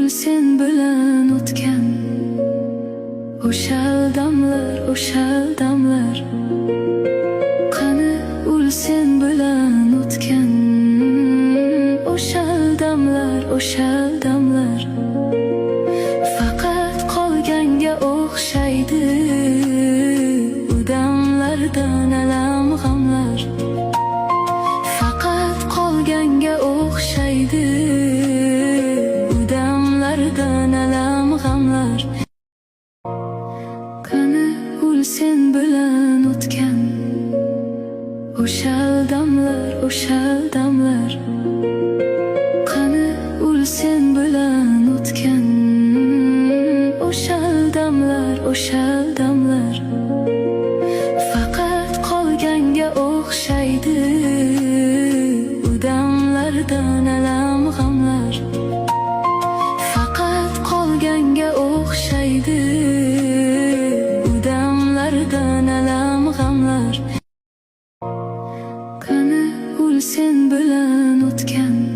sen bilan o'tgan o'sha damlar qani ul sen bilan o'tgan o'sha damlar faqat qolganga o'xshaydi u damlardan alam g'amlar faqat qolganga o'xshaydi u damlardan alam g'amlar qani ul sen bilan o'tgan o'sha damlar qani ul sen bilan o'tgan o'sha damlar faqat qolganga o'xshaydi u damlardan alam g'amlar faqat qolganga o'xshaydi u damlardan alam g'amlar qani ul sen bilan o'tgan